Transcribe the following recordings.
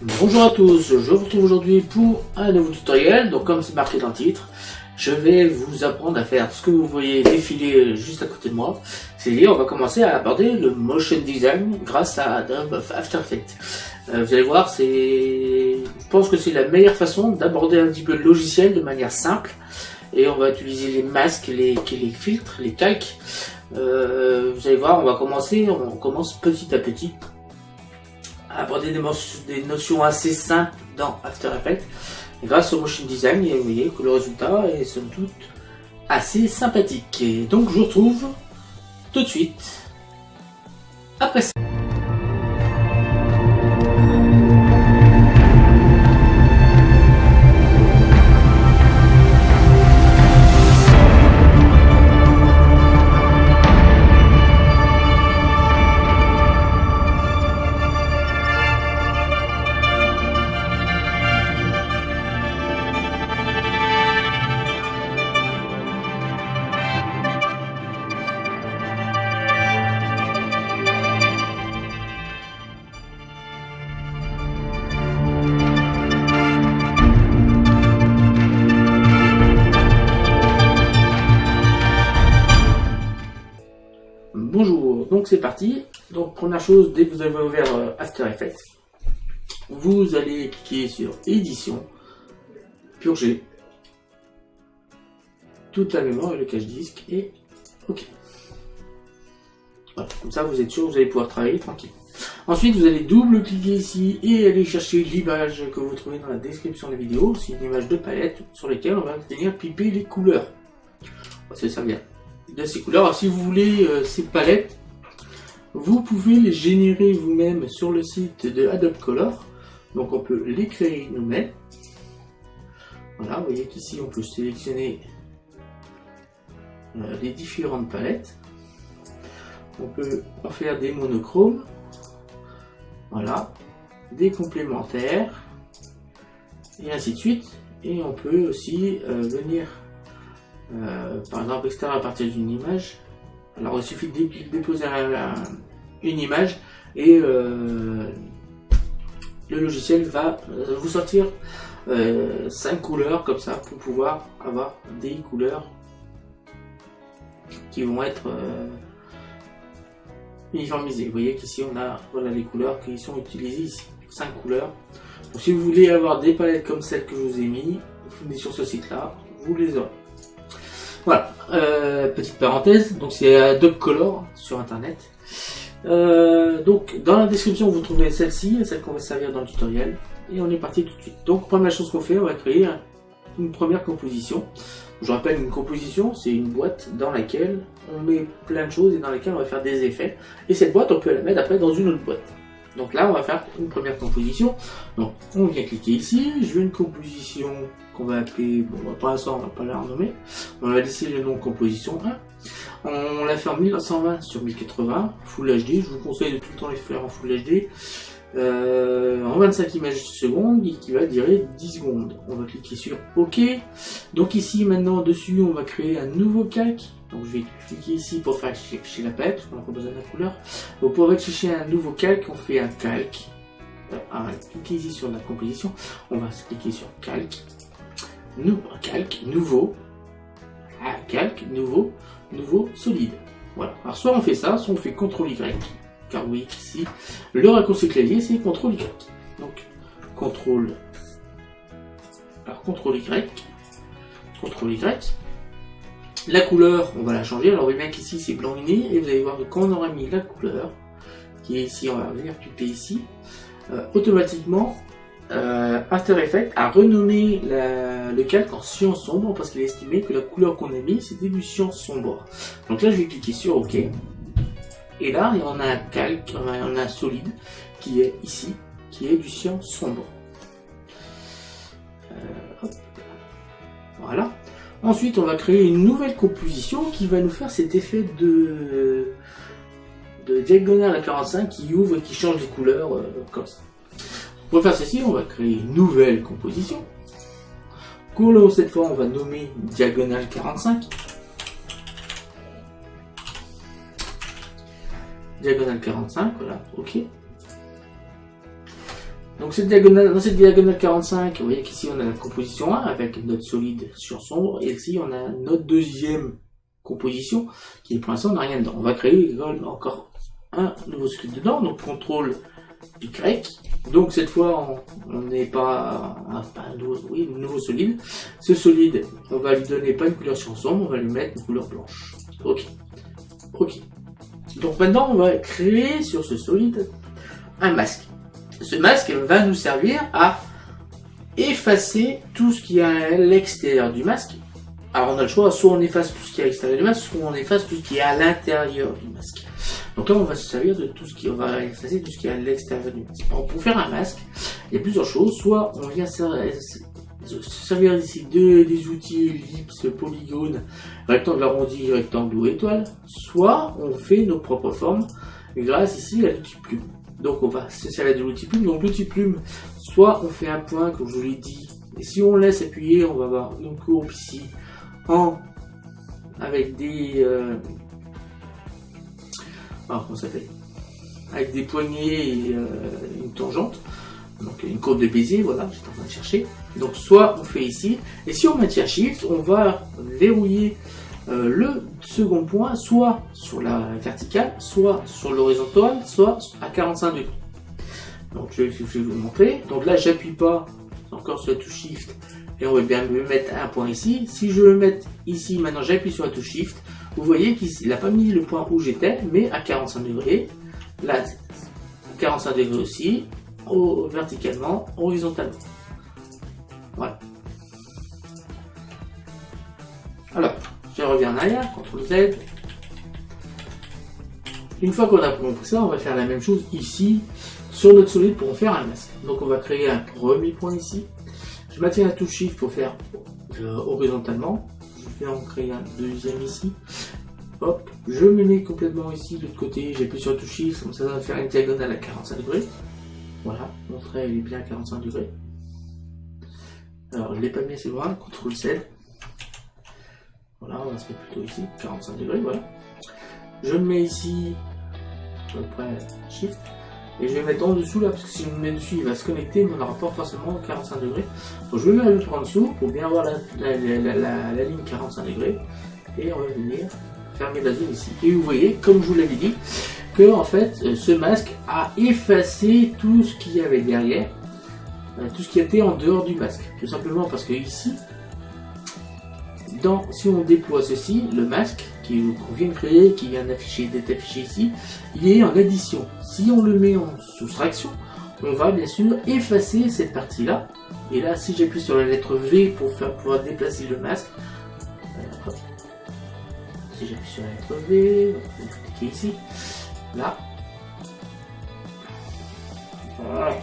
Bonjour à tous, je vous retrouve aujourd'hui pour un nouveau tutoriel. Donc comme c'est marqué dans le titre, je vais vous apprendre à faire ce que vous voyez défiler juste à côté de moi. C'est-à-dire on va commencer à aborder le motion design grâce à Adobe After Effects. Vous allez voir, je pense que c'est la meilleure façon d'aborder un petit peu le logiciel de manière simple. Et on va utiliser les masques, les filtres, les calques. Vous allez voir, on commence petit à petit à aborder des notions assez simples dans After Effects. Et grâce au motion design, vous voyez que le résultat est somme toute assez sympathique. Et donc je vous retrouve tout de suite après ça. Bonjour, donc c'est parti. Donc première chose, dès que vous avez ouvert After Effects, vous allez cliquer sur édition, purger toute la mémoire et le cache disque et ok. Voilà, comme ça vous êtes sûr, vous allez pouvoir travailler tranquille. Ensuite vous allez double-cliquer ici et aller chercher l'image que vous trouvez dans la description de la vidéo. C'est une image de palette sur laquelle on va venir piper les couleurs. On va se servir de ces couleurs. Alors, si vous voulez ces palettes, vous pouvez les générer vous-même sur le site de Adobe Color. Donc on peut les créer nous-mêmes. Voilà, vous voyez qu'ici on peut sélectionner les différentes palettes. On peut en faire des monochromes. Voilà, des complémentaires et ainsi de suite. Et on peut aussi venir par exemple extraire à partir d'une image. Alors il suffit de déposer une image et le logiciel va vous sortir 5 couleurs comme ça pour pouvoir avoir des couleurs qui vont être uniformisées. Vous voyez qu'ici on a voilà les couleurs qui sont utilisées ici, 5 couleurs. Donc si vous voulez avoir des palettes comme celles que je vous ai mis, vous venez sur ce site là, vous les aurez. Voilà, petite parenthèse, donc c'est Adobe Color sur internet. Donc dans la description vous trouverez celle-ci, celle qu'on va servir dans le tutoriel. Et on est parti tout de suite. Donc première chose qu'on fait, on va créer une première composition. Je rappelle, une composition c'est une boîte dans laquelle on met plein de choses et dans laquelle on va faire des effets. Et cette boîte on peut la mettre après dans une autre boîte. Donc là on va faire une première composition. Donc on vient cliquer ici, je veux une composition qu'on va appeler, bon pour l'instant on va pas la renommer, on va laisser le nom composition 1. On la fait en 1920 sur 1080, Full HD, je vous conseille de tout le temps les faire en Full HD, en 25 images secondes, qui va durer 10 secondes. On va cliquer sur OK. Donc ici maintenant dessus on va créer un nouveau calque. Donc je vais cliquer ici pour faire chercher la palette, parce qu'on a besoin de la couleur. Donc pour chercher un nouveau calque, on fait un calque. On va cliquer ici sur la composition, on va cliquer sur calque. Nouveau, solide. Voilà. Alors soit on fait ça, soit on fait CTRL Y, car oui, ici, le raccourci clavier c'est CTRL Y. Donc CTRL Y. La couleur, on va la changer. Alors vous voyez bien qu'ici c'est blanc uni, et vous allez voir que quand on aura mis la couleur, qui est ici, on va venir piper ici, automatiquement, After Effects a renommé le calque en cyan sombre parce qu'il a estimé que la couleur qu'on a mis c'était du cyan sombre. Donc là je vais cliquer sur OK et là on a un calque, on a un solide qui est ici, qui est du cyan sombre. Voilà. Ensuite on va créer une nouvelle composition qui va nous faire cet effet de diagonale à 45 qui ouvre et qui change les couleurs comme ça. Pour faire ceci, on va créer une nouvelle composition. Couleur, cette fois, on va nommer diagonale 45. Diagonale 45, voilà, ok. Donc cette diagonale, dans cette diagonale 45, vous voyez qu'ici on a la composition 1 avec notre solide sur sombre, et ici on a notre deuxième composition qui pour l'instant n'a rien dedans. On va créer encore un nouveau solide dedans, donc CTRL Y. Donc cette fois on n'est pas un nouveau solide. Ce solide, on va lui donner pas une couleur sur sombre, on va lui mettre une couleur blanche. Ok. Donc maintenant on va créer sur ce solide un masque. Ce masque va nous servir à effacer tout ce qui est à l'extérieur du masque. Alors on a le choix, soit on efface tout ce qui est à l'extérieur du masque, soit on efface tout ce qui est à l'intérieur du masque. Donc là on va se servir de tout ce qui, on va effacer tout ce qui est à l'extérieur du masque. Alors pour faire un masque, il y a plusieurs choses. Soit on vient se servir ici des outils ellipse, polygone, rectangle arrondi, rectangle ou étoile. Soit on fait nos propres formes grâce ici à l'outil plume. Donc on va se servir de l'outil plume. Donc l'outil plume, soit on fait un point comme je vous l'ai dit, et si on laisse appuyer, on va avoir une courbe ici avec des comment ça s'appelle, avec des poignées et une tangente, donc une courbe de Bézier, voilà, j'étais en train de chercher. Donc soit on fait ici, et si on maintient Shift, on va verrouiller le second point, soit sur la verticale, soit sur l'horizontale, soit à 45 degrés. Donc je vais vous montrer. Donc là j'appuie pas encore sur la touche Shift, et on va bien me mettre un point ici. Si je veux mettre ici, maintenant j'appuie sur la touche Shift, vous voyez qu'il n'a pas mis le point où j'étais, mais à 45 degrés. Là, 45 degrés aussi, verticalement, horizontalement. Voilà. Alors, je reviens en arrière, CTRL Z. Une fois qu'on a compris ça, on va faire la même chose ici, sur notre solide pour en faire un masque. Donc on va créer un premier point ici. Je maintiens la touche Shift pour faire horizontalement. Je vais en créer un deuxième ici. Hop, je me mets complètement ici de l'autre côté, j'appuie sur la touche Shift, comme ça va faire une diagonale à 45 degrés. Voilà, mon trait il est bien à 45 degrés. Alors je ne l'ai pas mis assez loin, CTRL Z. Voilà, on va se mettre plutôt ici, 45 degrés, voilà. Je me mets ici, après Shift, et je vais mettre en dessous là, parce que si je me mets dessus, il va se connecter, mais on n'aura pas forcément 45 degrés. Donc je vais mettre le en dessous pour bien avoir la ligne 45 degrés, et on va venir fermer la zone ici. Et vous voyez, comme je vous l'avais dit, que en fait, ce masque a effacé tout ce qu'il y avait derrière, tout ce qui était en dehors du masque. Tout simplement parce que ici, si on déploie ceci, le masque qu'on vient de créer, qui vient d'être affiché ici, il est en addition. Si on le met en soustraction, on va bien sûr effacer cette partie-là. Et là, si j'appuie sur la lettre V pour pouvoir déplacer le masque, si j'appuie sur la lettre V, je vais cliquer ici, là, voilà.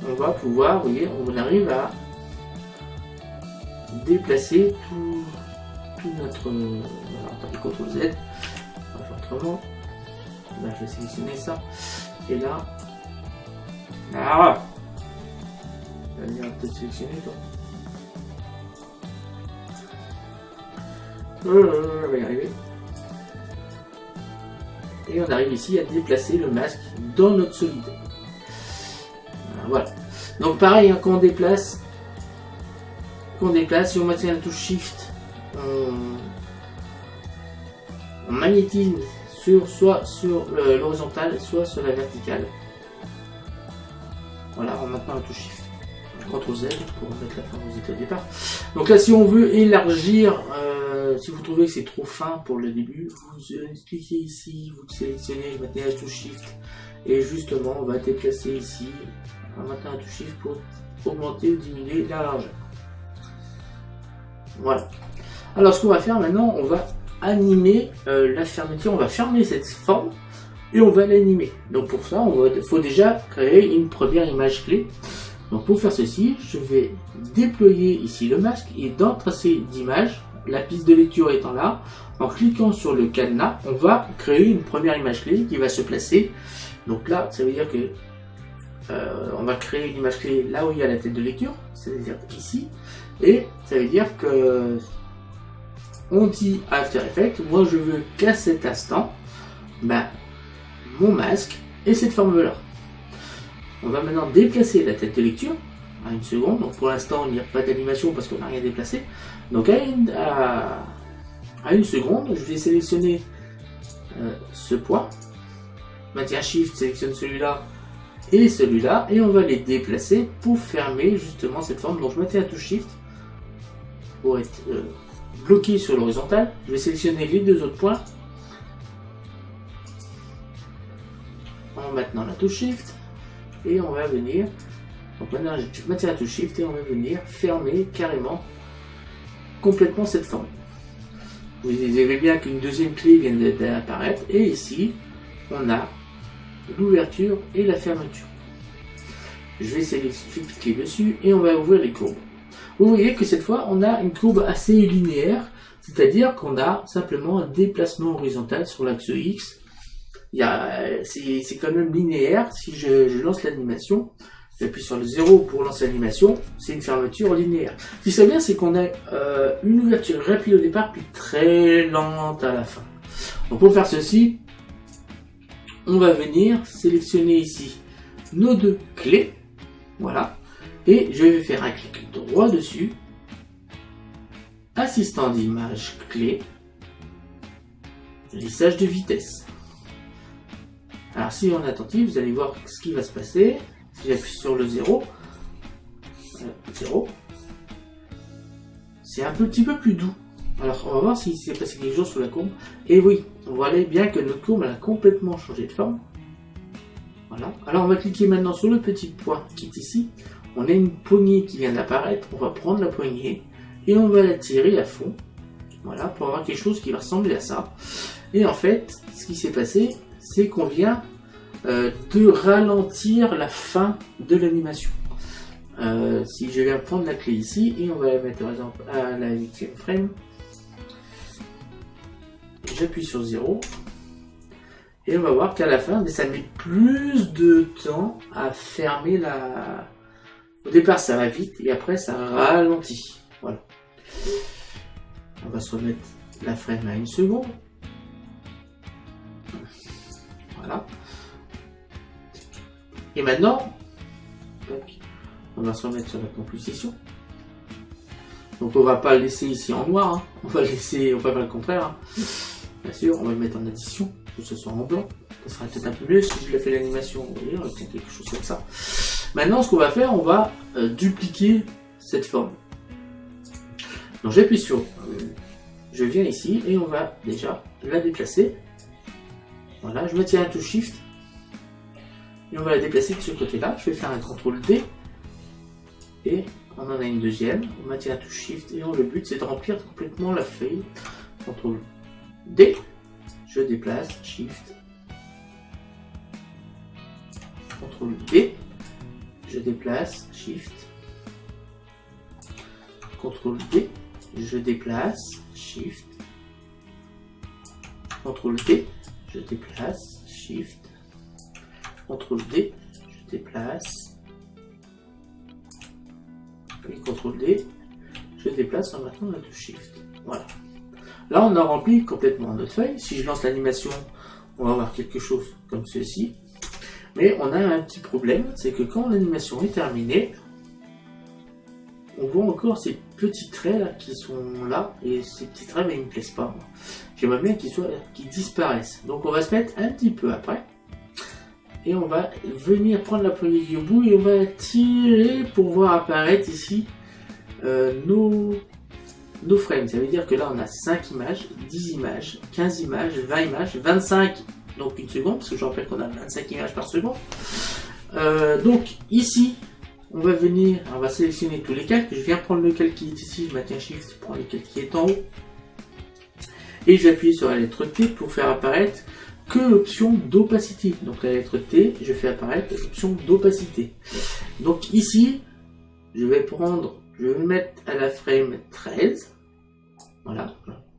On va pouvoir, vous voyez, on arrive à déplacer tout notre... Voilà, CTRL Z, on va faire autrement. Là, je vais sélectionner ça, et là, là, on va peut-être sélectionner toi. On va y arriver. Et on arrive ici à déplacer le masque dans notre solide. Voilà. Donc pareil, hein, quand on déplace, si on maintient la touche Shift, on magnétise soit sur l'horizontale, soit sur la verticale. Voilà, en maintenant la touche Shift. CTRL Z pour mettre la fin où vous étiez au départ. Donc là, si on veut élargir, si vous trouvez que c'est trop fin pour le début, vous cliquez ici, vous sélectionnez, je maintenez la touche Shift, et justement, on va déplacer ici, en maintenant la touche Shift pour augmenter ou diminuer la largeur. Voilà. Alors, ce qu'on va faire maintenant, on va animer la fermeture, on va fermer cette forme et on va l'animer. Donc pour ça, il faut déjà créer une première image clé. Donc pour faire ceci, je vais déployer ici le masque et dans tracé d'image, la piste de lecture étant là, en cliquant sur le cadenas, on va créer une première image clé qui va se placer. Donc là, ça veut dire que on va créer une image clé là où il y a la tête de lecture, c'est-à-dire ici, et ça veut dire que on dit After Effects, moi je veux qu'à cet instant, mon masque et cette forme-là. On va maintenant déplacer la tête de lecture à 1 seconde. Donc pour l'instant, il n'y a pas d'animation parce qu'on n'a rien déplacé. Donc à 1 seconde, je vais sélectionner ce point. Maintien Shift, sélectionne celui-là et celui-là. Et on va les déplacer pour fermer justement cette forme. Donc je maintiens la touche Shift pour être bloqué sur l'horizontale. Je vais sélectionner les 2 autres points. En maintenant la touche Shift. Et on va venir, donc maintenant je maintiens la touche Shift et on va venir fermer carrément complètement cette forme. Vous avez bien qu'une deuxième clé vient d'apparaître et ici on a l'ouverture et la fermeture. Je vais cliquer dessus et on va ouvrir les courbes. Vous voyez que cette fois on a une courbe assez linéaire, c'est-à-dire qu'on a simplement un déplacement horizontal sur l'axe X. C'est quand même linéaire. Si je lance l'animation, j'appuie sur le 0 pour lancer l'animation, c'est une fermeture linéaire. Ce qui serait bien, c'est qu'on a une ouverture rapide au départ, puis très lente à la fin. Donc pour faire ceci, on va venir sélectionner ici nos 2 clés, voilà, et je vais faire un clic droit dessus, assistant d'image clé, lissage de vitesse. Alors si on est attentif, vous allez voir ce qui va se passer. Si j'appuie sur le 0, c'est un petit peu plus doux. Alors on va voir s'il s'est passé quelque chose sur la courbe. Et oui, on voit bien que notre courbe elle a complètement changé de forme. Voilà. Alors on va cliquer maintenant sur le petit point qui est ici. On a une poignée qui vient d'apparaître. On va prendre la poignée et on va la tirer à fond. Voilà, pour avoir quelque chose qui va ressembler à ça. Et en fait, ce qui s'est passé, c'est qu'on vient de ralentir la fin de l'animation. Si je viens prendre la clé ici et on va la mettre par exemple à la 8e frame, j'appuie sur 0 et on va voir qu'à la fin ça met plus de temps à fermer la... Au départ ça va vite et après ça ralentit. Voilà. On va se remettre la frame à 1 seconde. Voilà. Et maintenant, on va se remettre sur la composition. Donc on va pas le laisser ici en noir, hein. On va faire le contraire. Hein. Bien sûr, on va le mettre en addition, que ce soit en blanc. Ça sera peut-être un peu mieux si je l'ai fait l'animation. Vous voyez, on va faire quelque chose comme ça. Maintenant, ce qu'on va faire, on va dupliquer cette forme. Donc j'appuie sur, je viens ici et on va déjà la déplacer. Voilà, je maintiens un touche Shift et on va la déplacer de ce côté-là. Je vais faire un CTRL D et on en a une deuxième. On maintient un touche Shift et le but c'est de remplir complètement la feuille. CTRL D, je déplace, Shift, CTRL D, je déplace, Shift, CTRL D, je déplace, Shift, CTRL D, je déplace, Shift, CTRL D, je déplace, et CTRL D, je déplace en maintenant la touche Shift. Voilà. Là, on a rempli complètement notre feuille. Si je lance l'animation, on va avoir quelque chose comme ceci. Mais on a un petit problème, c'est que quand l'animation est terminée, on voit encore ces petits traits là qui sont là, et ces petits traits, mais ils ne me plaisent pas. J'aimerais bien qu'ils disparaissent. Donc on va se mettre un petit peu après. Et on va venir prendre la poignée du bout et on va tirer pour voir apparaître ici nos frames. Ça veut dire que là on a 5 images, 10 images, 15 images, 20 images, 25, donc une seconde, parce que je rappelle qu'on a 25 images par seconde. Donc ici, on va venir, on va sélectionner tous les calques. Je viens prendre le calque qui est ici, je maintiens Shift, je prends le calque qui est en haut. Et j'appuie sur la lettre T pour faire apparaître que l'option d'opacité. Donc la lettre T, je fais apparaître l'option d'opacité. Donc ici, je vais mettre à la frame 13. Voilà,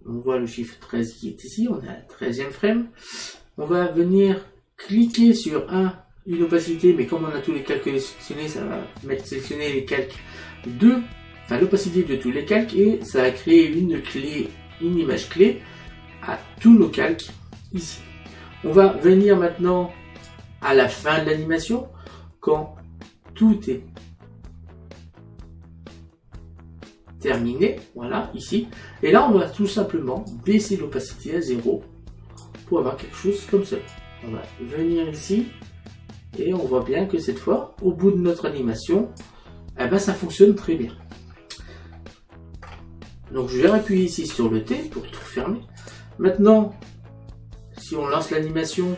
on voit le chiffre 13 qui est ici, on est à la 13e frame. On va venir cliquer sur une opacité, mais comme on a tous les calques sélectionnés, ça va sélectionner les calques l'opacité de tous les calques, et ça va créer une image clé à tous nos calques ici. On va venir maintenant à la fin de l'animation, quand tout est terminé, voilà, ici. Et là, on va tout simplement baisser l'opacité à 0 pour avoir quelque chose comme ça. On va venir ici et on voit bien que cette fois, au bout de notre animation, eh ben, ça fonctionne très bien. Donc je vais appuyer ici sur le T pour tout fermer. Maintenant, si on lance l'animation,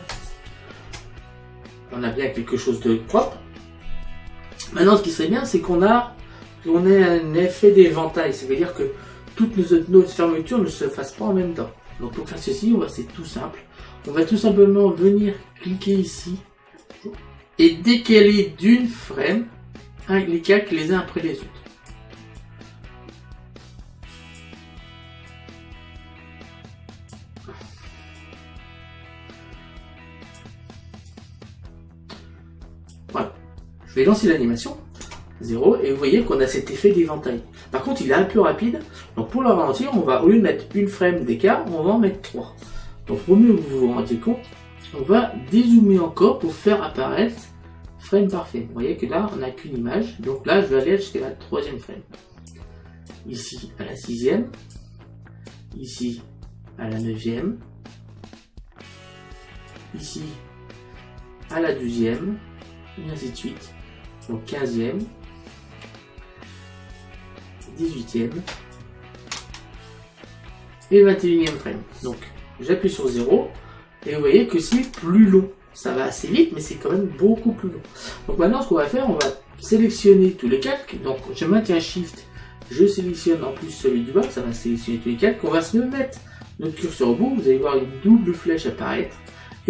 on a bien quelque chose de propre. Maintenant, ce qui serait bien, c'est qu'on a un effet d'éventail. Ça veut dire que toutes nos fermetures ne se fassent pas en même temps. Donc pour faire ceci, c'est tout simple. On va tout simplement venir cliquer ici et décaler d'une frame les calques les uns après les autres. Voilà. Je vais lancer l'animation. 0 et vous voyez qu'on a cet effet d'éventail. Par contre, il est un peu rapide. Donc pour le ralentir, on va, au lieu de mettre une frame d'écart, on va en mettre 3. Donc pour mieux que vous vous rendiez compte, on va dézoomer encore pour faire apparaître frame par frame. Vous voyez que là, on n'a qu'une image. Donc là, je vais aller jusqu'à la 3e frame. Ici à la 6e. Ici à la 9e. Ici à la 12e. Et ainsi de suite. Donc 15e. 18e et 21e frame. Donc j'appuie sur 0 et vous voyez que c'est plus long. Ça va assez vite, mais c'est quand même beaucoup plus long. Donc maintenant, ce qu'on va faire, on va sélectionner tous les calques. Donc je maintiens Shift, je sélectionne en plus celui du bas, ça va sélectionner tous les calques. On va se mettre notre curseur au bout. Vous allez voir une double flèche apparaître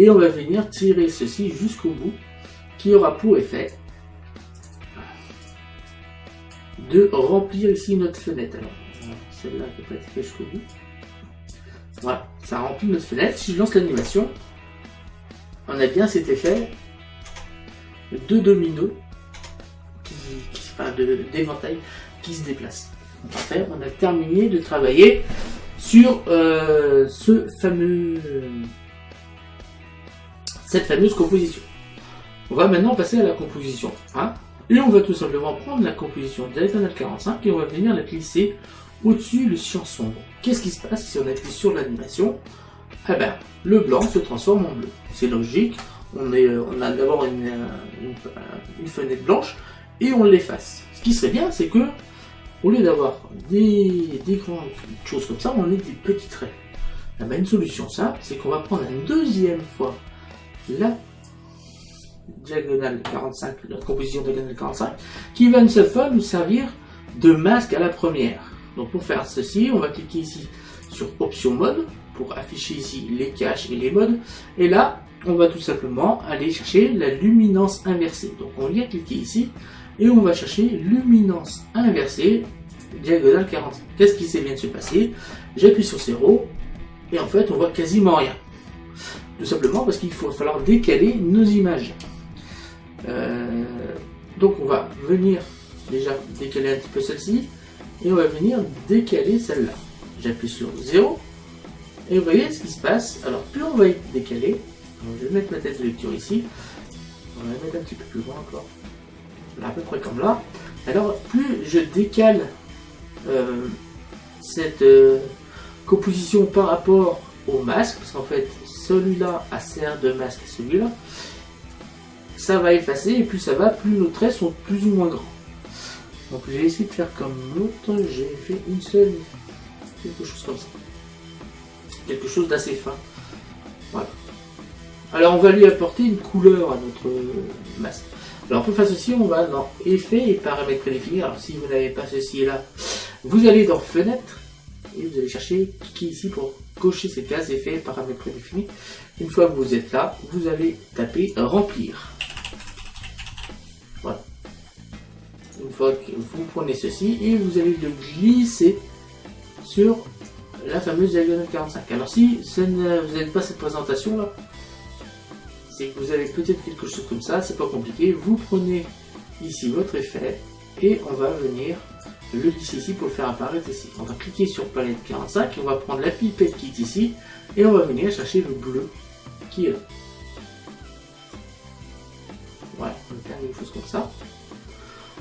et on va venir tirer ceci jusqu'au bout, qui aura pour effet de remplir ici notre fenêtre. Alors, celle-là qui n'a pas été faite jusqu'au bout. Voilà, ça remplit notre fenêtre. Si je lance l'animation, on a bien cet effet de domino, d'éventail qui se déplace. Parfait, on a terminé de travailler sur cette fameuse composition. On va maintenant passer à la composition 1. Et on va tout simplement prendre la composition Diagonal 45 et on va venir la glisser au-dessus le champ sombre. Qu'est-ce qui se passe si on appuie sur l'animation? Eh ben, le blanc se transforme en bleu. C'est logique. On a d'abord une fenêtre blanche et on l'efface. Ce qui serait bien, c'est que au lieu d'avoir des grandes choses comme ça, on a des petits traits. Eh ben, une solution simple, c'est qu'on va prendre une deuxième fois la diagonale 45, notre composition diagonale 45, qui va une seule fois nous servir de masque à la première. Donc pour faire ceci, on va cliquer ici sur option mode pour afficher ici les caches et les modes. Et là, on va tout simplement aller chercher la luminance inversée. Donc on vient cliquer ici et on va chercher luminance inversée diagonale 45. Qu'est-ce qui vient de se passer? J'appuie sur 0 et en fait on voit quasiment rien. Tout simplement parce qu'il va falloir décaler nos images. Donc on va venir déjà décaler un petit peu celle-ci et on va venir décaler celle-là. J'appuie sur 0 et vous voyez ce qui se passe. Alors plus on va être décalé, donc, je vais mettre ma tête de lecture ici, on va la mettre un petit peu plus loin encore, là, à peu près comme là. Alors plus je décale cette composition par rapport au masque, parce qu'en fait celui-là a sert de masque à celui-là, ça va effacer et plus ça va, plus nos traits sont plus ou moins grands. Donc j'ai essayé de faire comme l'autre, j'ai fait une seule, quelque chose comme ça. Quelque chose d'assez fin. Voilà. Alors on va lui apporter une couleur à notre masque. Alors pour faire ceci, on va dans Effets et Paramètres prédéfinis. Alors si vous n'avez pas ceci là, vous allez dans Fenêtre et vous allez chercher, cliquer ici pour cocher ces cases Effets et Paramètres prédéfinis. Une fois que vous êtes là, vous allez taper Remplir. Voilà. Une fois que vous prenez ceci et vous allez le glisser sur la fameuse diagonale 45. Alors si vous n'avez pas cette présentation là, c'est que vous avez peut-être quelque chose comme ça, c'est pas compliqué. Vous prenez ici votre effet et on va venir le glisser ici pour le faire apparaître ici. On va cliquer sur palette 45 et on va prendre la pipette qui est ici et on va venir chercher le bleu qui est là. Voilà, on va faire quelque chose comme ça.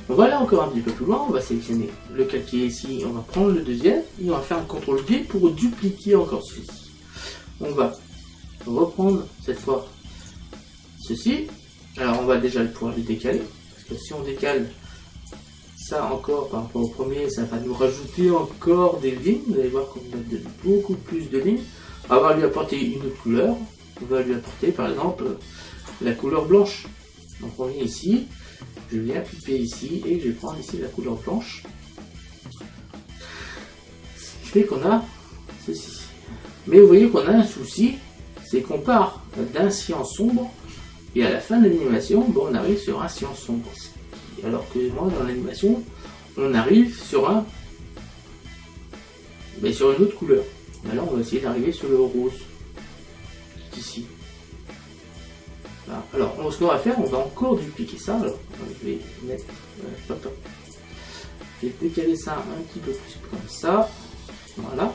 On va aller encore un petit peu plus loin, on va sélectionner le cas qui est ici, on va prendre le deuxième, et on va faire un CTRL D pour dupliquer encore celui-ci. On va reprendre cette fois ceci. Alors on va déjà pouvoir le décaler, parce que si on décale ça encore par rapport au premier, ça va nous rajouter encore des lignes. Vous allez voir qu'on a beaucoup plus de lignes. On va lui apporter une autre couleur. On va lui apporter par exemple la couleur blanche. Donc on vient ici, je viens cliquer ici et je vais prendre ici la couleur blanche. Ce qui fait qu'on a ceci. Mais vous voyez qu'on a un souci, c'est qu'on part d'un cyan sombre et à la fin de l'animation, bon, on arrive sur un cyan sombre. Alors que moi dans l'animation, on arrive sur sur une autre couleur. Alors on va essayer d'arriver sur le rose, qui est ici. Voilà. Alors ce qu'on va faire, on va encore dupliquer ça. Alors je vais mettre, je vais décaler ça un petit peu plus comme ça. Voilà.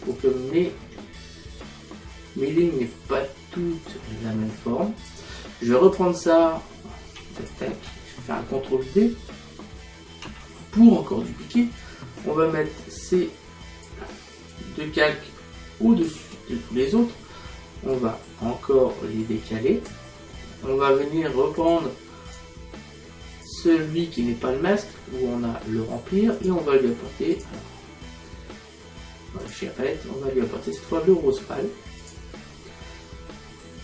Pour que mes lignes n'aient pas toutes la même forme. Je vais reprendre ça. Je vais faire un CTRL D pour encore dupliquer. On va mettre ces deux calques au-dessus de tous les autres. On va encore les décaler. On va venir reprendre celui qui n'est pas le masque, où on a le remplir, et on va lui apporter, chez la palette, on va lui apporter cette fois le rose pâle,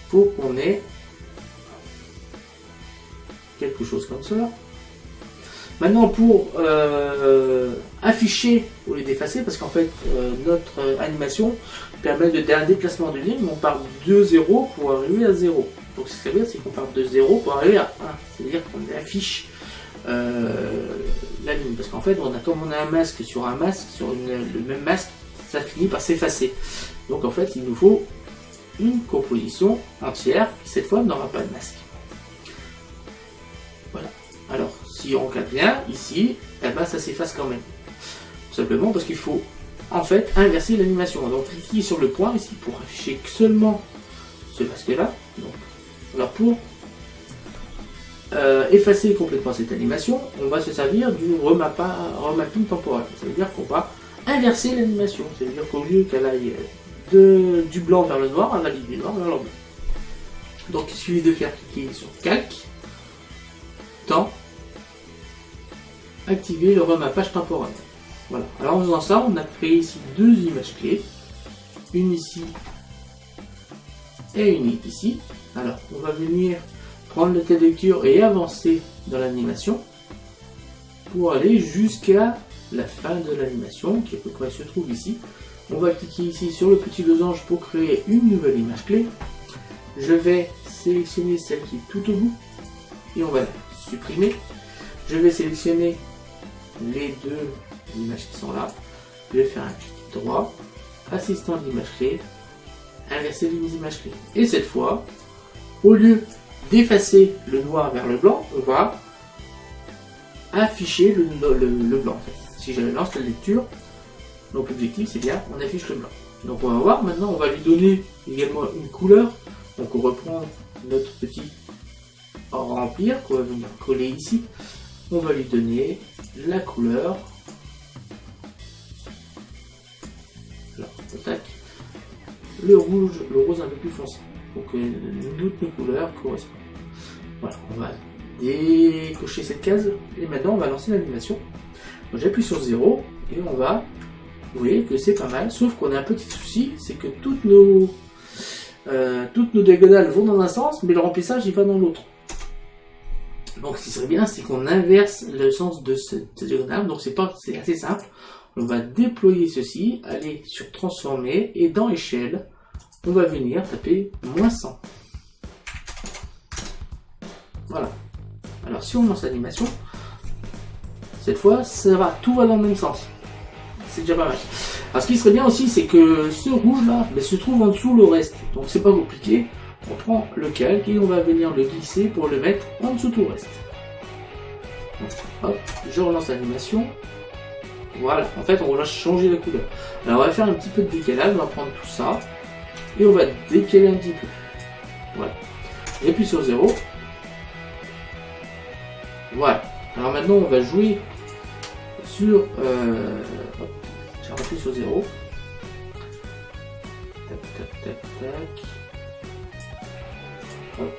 pour qu'on ait quelque chose comme cela. Maintenant pour afficher au lieu d'effacer, parce qu'en fait notre animation permet d'un déplacement de ligne, on part de 0 pour arriver à 0. Donc ce que ça veut dire, c'est qu'on part de 0 pour arriver à 1. C'est-à-dire qu'on affiche la ligne. Parce qu'en fait, comme on a un masque, sur le même masque, ça finit par s'effacer. Donc en fait, il nous faut une composition entière qui cette fois n'aura pas de masque. Voilà. Alors, si on regarde bien, ici, eh ben, ça s'efface quand même. Tout simplement parce qu'il faut, en fait, inverser l'animation. Donc, cliquez sur le point ici pour afficher seulement ce masque-là. Alors, pour effacer complètement cette animation, on va se servir du remapping temporel. Ça veut dire qu'on va inverser l'animation. Ça veut dire qu'au lieu qu'elle aille du blanc vers le noir, elle va aller du noir vers le blanc. Donc, il suffit de faire cliquer sur calque, temps, activer le remappage temporel. Voilà. Alors en faisant ça, on a créé ici deux images clés, une ici et une ici. Alors on va venir prendre le trait de lecture et avancer dans l'animation pour aller jusqu'à la fin de l'animation qui à peu près se trouve ici. On va cliquer ici sur le petit losange pour créer une nouvelle image clé. Je vais sélectionner celle qui est tout au bout et on va la supprimer. Je vais sélectionner les deux images qui sont là. Je vais faire un clic droit, assistant d'image clé, inverser les images clés. Et cette fois, au lieu d'effacer le noir vers le blanc, on va afficher le blanc. Si je lance la lecture, donc l'objectif c'est bien, on affiche le blanc. Donc on va voir, maintenant on va lui donner également une couleur. Donc on reprend notre petit remplir qu'on va venir coller ici. On va lui donner la couleur. Là, tac. Le rouge, le rose un peu plus foncé. Pour que toutes nos couleurs correspondent. Voilà, on va décocher cette case. Et maintenant on va lancer l'animation. J'appuie sur 0 et on va. Vous voyez que c'est pas mal, sauf qu'on a un petit souci, c'est que toutes nos diagonales vont dans un sens, mais le remplissage il va dans l'autre. Donc ce qui serait bien, c'est qu'on inverse le sens de cette diagonale. Donc c'est assez simple. On va déployer ceci, aller sur transformer et dans échelle, on va venir taper -100. Voilà. Alors si on lance l'animation, cette fois, tout va dans le même sens. C'est déjà pas mal. Alors ce qui serait bien aussi, c'est que ce rouge là se trouve en dessous le reste. Donc c'est pas compliqué. On prend le calque et on va venir le glisser pour le mettre en dessous tout le reste. Donc, hop, je relance l'animation. Voilà, en fait on va changer la couleur. Alors on va faire un petit peu de décalage, on va prendre tout ça. et on va décaler un petit peu. Voilà. J'appuie sur 0. Voilà. Alors maintenant on va jouer sur... hop, j'ai appuyé sur 0. Tac, tac, tac, tac. Hop.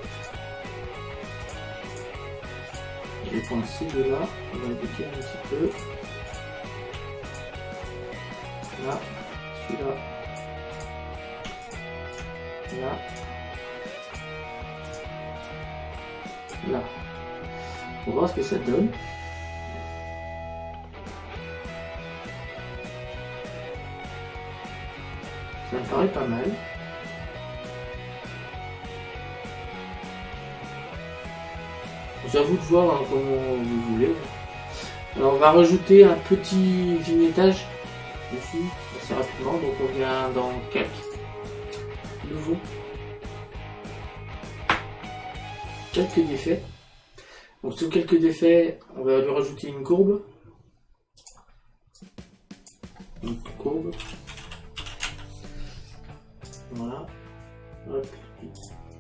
Je vais prendre ces deux-là, on va le décaler un petit peu. Là, celui-là. Là. Là. On va voir ce que ça donne. Ça me paraît pas mal. C'est à vous de voir hein, comment vous voulez. Alors on va rajouter un petit vignettage dessus assez rapidement. Donc on vient dans calque. Nouveau. Calque d'effet. Donc sur quelques d'effet, on va lui rajouter une courbe. Une courbe. Voilà. Hop.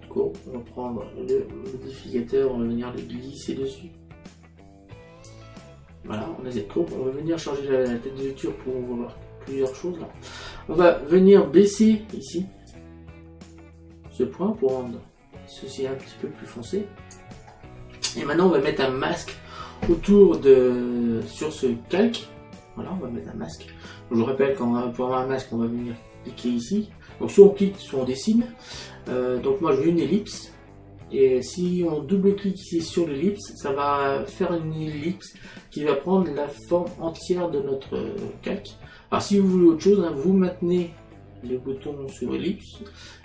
Courbe. On va prendre le modificateur, on va venir le glisser dessus. Voilà, on a cette courbe. On va venir changer la tête de lecture pour voir plusieurs choses là. On va venir baisser ici ce point pour rendre ceci un petit peu plus foncé. Et maintenant on va mettre un masque autour de sur ce calque. Voilà, on va mettre un masque. Donc, je vous rappelle quand pour avoir un masque, on va venir cliquer ici. Donc soit on clique, soit on dessine. Donc moi je veux une ellipse. Et si on double-clique ici sur l'ellipse, ça va faire une ellipse qui va prendre la forme entière de notre calque. Alors si vous voulez autre chose, hein, vous maintenez les boutons sur l'ellipse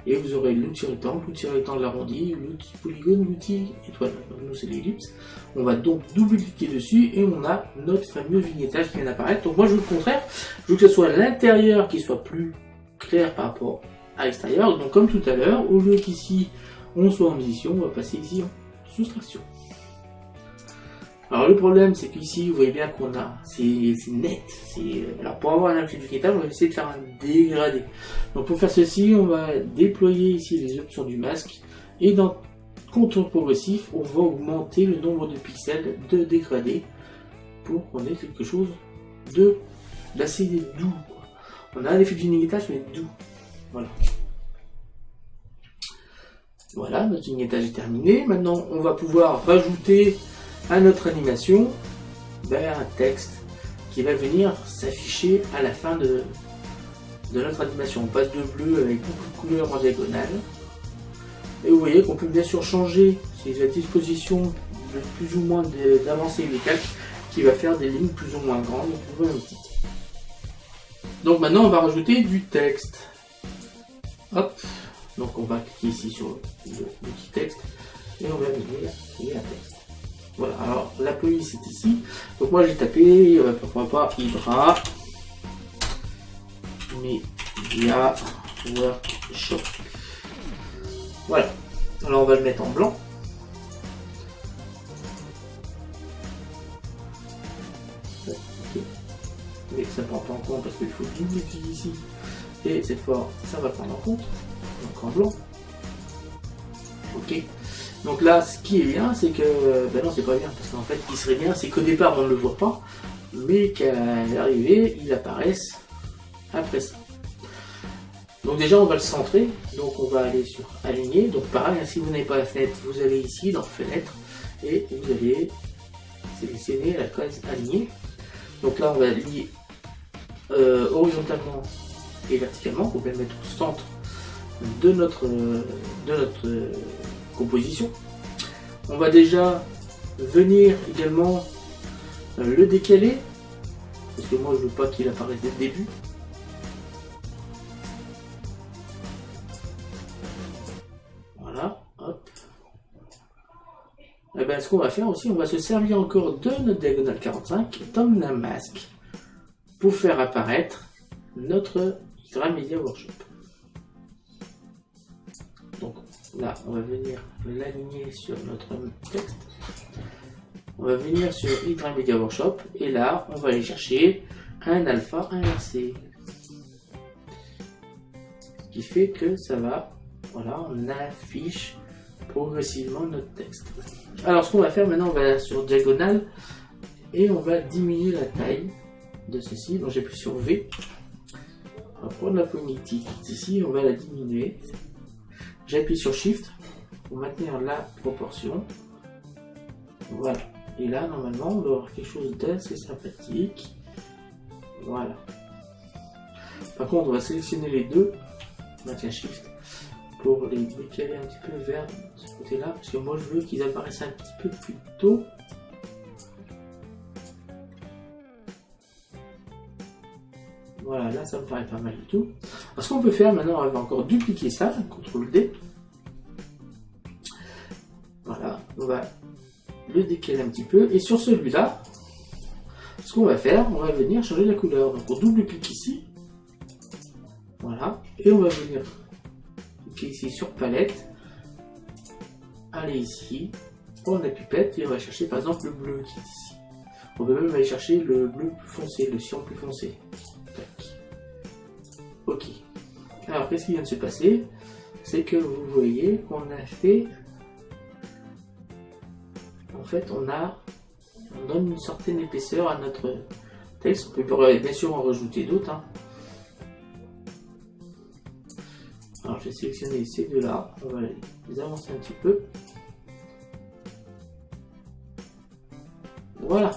et vous aurez l'outil rectangle, l'arrondi, l'outil polygone, l'outil étoile. Nous c'est l'ellipse. On va donc double-cliquer dessus et on a notre fameux vignettage qui vient d'apparaître. Donc moi je veux le contraire, je veux que ce soit l'intérieur qui soit plus clair par rapport à l'extérieur. Donc comme tout à l'heure, au lieu qu'ici on soit en addition, on va passer ici en soustraction. Alors le problème c'est qu'ici vous voyez bien qu'on a, c'est net, alors pour avoir un vignettage on va essayer de faire un dégradé. Donc pour faire ceci on va déployer ici les options du masque et dans contour progressif on va augmenter le nombre de pixels de dégradé pour qu'on ait quelque chose d'assez doux. On a un effet de vignettage mais doux. Voilà. Voilà, notre vignettage est terminé. Maintenant, on va pouvoir rajouter à notre animation un texte qui va venir s'afficher à la fin de notre animation. On passe de bleu avec beaucoup de couleurs en diagonale. Et vous voyez qu'on peut bien sûr changer la disposition de plus ou moins d'avancer les calques qui va faire des lignes plus ou moins grandes ou plus ou moins petites. Donc maintenant, on va rajouter du texte. Hop. Donc on va cliquer ici sur le petit texte et on va venir créer un texte. Voilà, alors la police est ici. Donc moi j'ai tapé, pourquoi pas Hydra Media Workshop. Voilà, alors on va le mettre en blanc. Mais ça ne prend pas en compte parce qu'il faut double cliquer ici. Et cette fois ça va prendre en compte. Donc en blanc. Ok. Donc là, ce qui est bien, c'est que... Ben non, c'est pas bien, parce qu'en fait, ce qui serait bien, c'est qu'au départ, on ne le voit pas, mais qu'à l'arrivée, il apparaisse après ça. Donc déjà, on va le centrer. Donc on va aller sur Aligner. Donc pareil, si vous n'avez pas la fenêtre, vous allez ici, dans Fenêtre, et vous allez sélectionner la case Aligner. Donc là, on va lier horizontalement et verticalement, pour le mettre au centre de notre composition. On va déjà venir également le décaler, parce que moi je veux pas qu'il apparaisse dès le début. Voilà, hop. Et ben, ce qu'on va faire aussi, on va se servir encore de notre diagonale 45 comme un masque pour faire apparaître notre Hydra Media Workshop. Donc là, on va venir l'aligner sur notre texte. On va venir sur Hydra Media Workshop et là, on va aller chercher un alpha inversé. Ce qui fait que ça va, voilà, on affiche progressivement notre texte. Alors ce qu'on va faire maintenant, on va sur diagonale et on va diminuer la taille de ceci. Donc j'appuie sur V. On va prendre la poignée ici, on va la diminuer. J'appuie sur Shift pour maintenir la proportion. Voilà. Et là, normalement, on doit avoir quelque chose d'assez sympathique. Voilà. Par contre, on va sélectionner les deux. On maintient Shift pour les décaler un petit peu vers ce côté-là. Parce que moi, je veux qu'ils apparaissent un petit peu plus tôt. Voilà, là, ça me paraît pas mal du tout. Alors, ce qu'on peut faire maintenant, on va encore dupliquer ça. CTRL D. Voilà, on va le décaler un petit peu. Et sur celui-là, ce qu'on va faire, on va venir changer la couleur. Donc, on double-clique ici. Voilà. Et on va venir cliquer ici sur palette. Aller ici. Prendre la pipette et on va chercher par exemple le bleu qui est ici. On peut même aller chercher le bleu plus foncé, le cyan plus foncé. Tac. Ok. Alors, qu'est-ce qui vient de se passer? C'est que vous voyez qu'on a fait... En fait, on donne une certaine épaisseur à notre texte. On peut bien sûr en rajouter d'autres. Hein. Alors, je vais sélectionner ces deux-là. On va les avancer un petit peu. Voilà.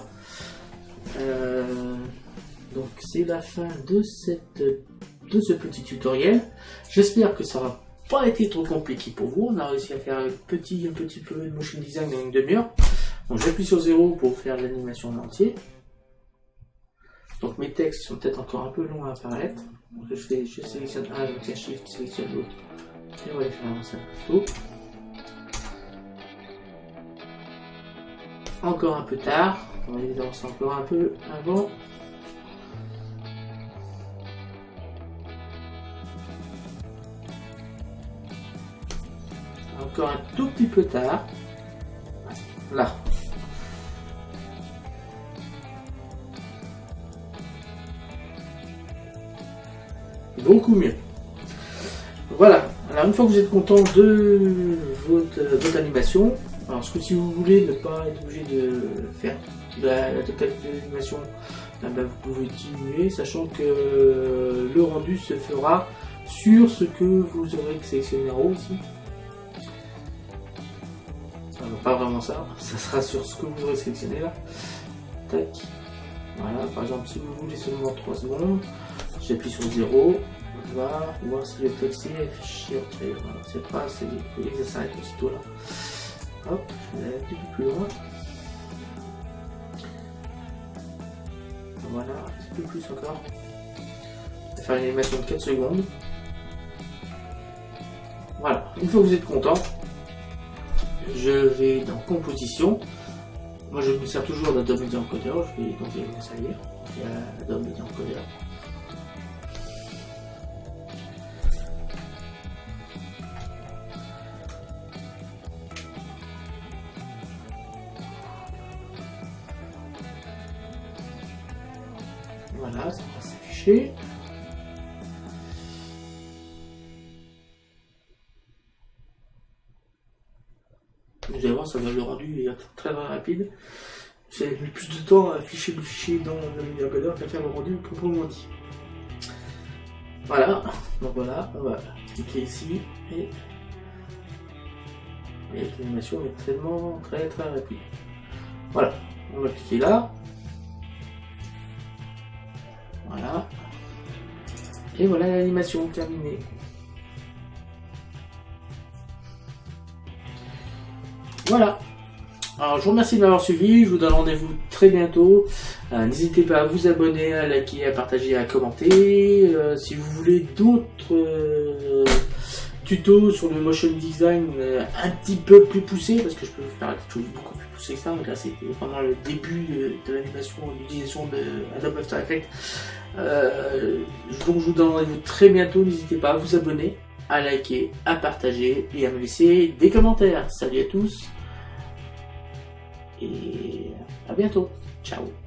Donc, c'est la fin de ce petit tutoriel. J'espère que ça va pas été trop compliqué pour vous. On a réussi à faire un petit peu de motion design en une demi-heure. Donc j'appuie sur 0 pour faire l'animation en entier. Donc mes textes sont peut-être encore un peu longs à apparaître. Donc je sélectionne un, je tiens Shift, je sélectionne l'autre. Et on va les faire avancer un peu tôt. Encore un peu tard. On va les avancer encore un peu avant. Encore un tout petit peu tard. Là. Beaucoup mieux. Voilà. Alors une fois que vous êtes content de votre animation, alors si vous voulez ne pas être obligé de faire la totalité de l'animation, vous pouvez diminuer, sachant que le rendu se fera sur ce que vous aurez sélectionné en haut ici. Pas vraiment ça, ça sera sur ce que vous aurez sélectionné là. Tac. Voilà, par exemple, si vous voulez seulement 3 secondes, j'appuie sur 0. On va voir si le texte est affiché. Voilà, c'est pas, c'est que ça s'arrête aussitôt là. Hop, je vais aller un petit peu plus loin. Voilà, un petit peu plus encore. On va faire une animation de 4 secondes. Voilà, une fois que vous êtes content, je vais dans composition. Moi je me sers toujours d'Adobe Media Encoder. Je vais donc me servir. Il y a Adobe Media Encoder. Voilà, ça va s'afficher. Vous allez voir, ça va, le rendu est très rapide. J'ai mis plus de temps à afficher le fichier dans le Media Encoder qu'à faire le rendu proprement dit. Voilà, donc voilà, on va cliquer ici et l'animation est tellement très rapide. Voilà, on va cliquer là. Voilà. Et voilà l'animation terminée. Voilà. Alors je vous remercie de m'avoir suivi, je vous donne rendez-vous très bientôt. N'hésitez pas à vous abonner, à liker, à partager, à commenter. Si vous voulez d'autres tutos sur le motion design un petit peu plus poussé, parce que je peux vous faire quelque chose de beaucoup plus poussé que ça, mais là c'était vraiment le début de l'animation, d'utilisation de Adobe After Effects. Donc je vous donne rendez-vous très bientôt, n'hésitez pas à vous abonner, à liker, à partager et à me laisser des commentaires. Salut à tous et à bientôt. Ciao.